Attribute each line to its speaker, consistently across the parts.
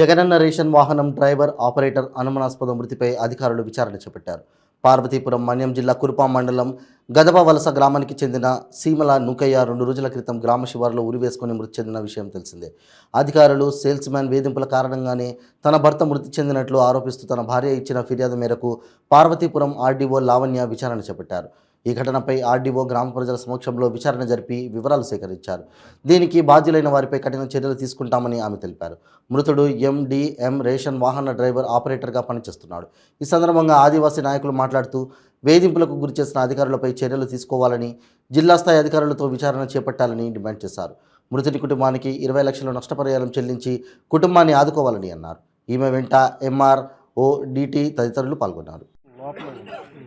Speaker 1: Jagananna ration వాహనం driver operator అనుమానాస్పద మృతిపై అధికారులు విచారణ చేపట్టారు. పార్వతీపురం మన్యం జిల్లా కురుపాం మండలం గదబ వలస గ్రామానికి చెందిన సీమల నూకయ్య 2 రోజుల క్రితం గ్రామ శివారులో ఉరివేసుకుని మృతి చెందిన విషయం తెలిసిందే. అధికారులు సేల్స్ మ్యాన్ వేధింపుల కారణంగానే తన భర్త మృతి చెందినట్లు ఆరోపిస్తూ తన భార్య ఇచ్చిన ఫిర్యాదు మేరకు పార్వతీపురం ఆర్డీఓ లావణ్య విచారణ చేపట్టారు. ఈ ఘటనపై ఆర్డీఓ గ్రామ ప్రజల సమక్షంలో విచారణ జరిపి వివరాలు సేకరించారు. దీనికి బాధ్యులైన వారిపై కఠిన చర్యలు తీసుకుంటామని ఆమె తెలిపారు. మృతుడు ఎండిఎం రేషన్ వాహన డ్రైవర్ ఆపరేటర్గా పనిచేస్తున్నాడు. ఈ సందర్భంగా ఆదివాసీ నాయకులు మాట్లాడుతూ వేధింపులకు గురిచేసిన అధికారులపై చర్యలు తీసుకోవాలని, జిల్లా స్థాయి అధికారులతో విచారణ చేపట్టాలని డిమాండ్ చేశారు. మృతుడి కుటుంబానికి 20 లక్షల నష్టపరిహారం చెల్లించి కుటుంబాన్ని ఆదుకోవాలని అన్నారు. ఈమె వెంట ఎంఆర్ఓ డిటి తదితరులు పాల్గొన్నారు.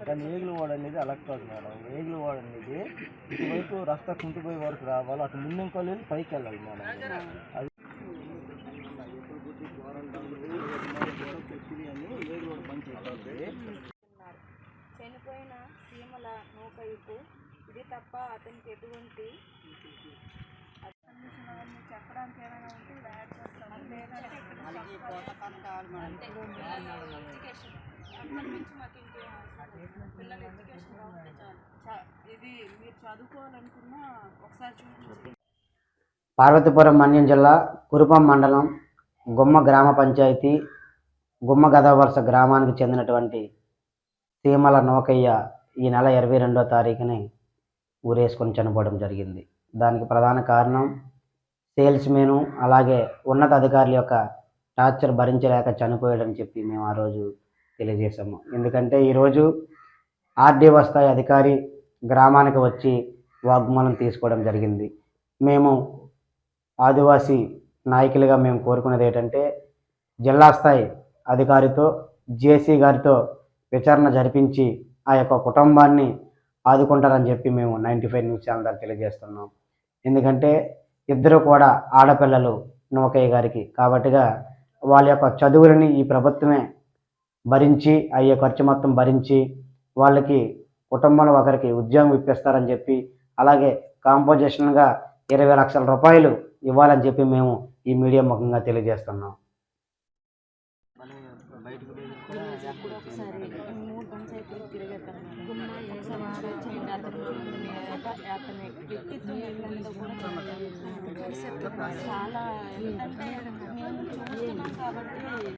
Speaker 2: కానీ ఏగులవాడు అనేది అలక్కాదు మేడం. ఏగులవాడు అనేది ఇటువైపు రస్తా కుంటిపోయే వరకు రావాలి, అటు ముందు ఇంకోళ్ళు వెళ్ళి పైకి వెళ్ళాలి మేడం. అది ఏగులవాడు పని చేస్తుంది.
Speaker 3: చనిపోయిన సీమల నూకయ్యకు ఇది తప్ప అతనికి ఎటువంటి చెప్పడానికి ఏమైనా ఉంటే యాడ్ చేస్తాం. లేదంటే పిల్లల ఎడ్యుకేషన్ కావాలంటే చాలు. ఇది మీరు చదువుకోవాలనుకున్నా ఒకసారి చూపించండి.
Speaker 4: పార్వతీపురం మన్యం జిల్లా కురుపాం మండలం గుమ్మ గ్రామ పంచాయతీ గుమ్మ గదవలస గ్రామానికి చెందినటువంటి సీమల నూకయ్య ఈ నెల 22వ తారీఖుని ఊరేసుకొని చనిపోవడం జరిగింది. దానికి ప్రధాన కారణం సేల్స్ మెను, అలాగే ఉన్నత అధికారుల యొక్క టార్చర్ భరించలేక చనిపోయాడని చెప్పి మేము ఆ రోజు తెలియజేశాము. ఎందుకంటే ఈరోజు ఆర్డీఓ స్థాయి అధికారి గ్రామానికి వచ్చి వాగ్మూలం తీసుకోవడం జరిగింది. మేము ఆదివాసీ నాయకులుగా మేము కోరుకునేది ఏంటంటే జిల్లా స్థాయి అధికారితో జేసీ గారితో విచారణ జరిపించి ఆ యొక్క కుటుంబాన్ని ఆదుకుంటారని చెప్పి మేము 95 న్యూస్ ఛానల్ ద్వారా తెలియజేస్తున్నాం. ఎందుకంటే ఇద్దరు కూడా ఆడపిల్లలు నూకయ్య గారికి, కాబట్టిగా వాళ్ళ యొక్క చదువులని ఈ ప్రభుత్వమే భరించి అయ్యే ఖర్చు మొత్తం భరించి వాళ్ళకి కుటుంబంలో ఒకరికి ఉద్యోగం ఇప్పిస్తారని చెప్పి, అలాగే కాంపోజిషన్గా 20 లక్షల రూపాయలు ఇవ్వాలని చెప్పి మేము ఈ మీడియా ముఖంగా తెలియజేస్తున్నాం.
Speaker 3: అప్పుడు ఒకసారి 3 పంచాయతీలు తిరిగేస్తాను. గుమ్మ అతని వ్యక్తిత్వం ఎట్లందో కూడా చాలా ఏంటంటే మేము చూస్తున్నాం కాబట్టి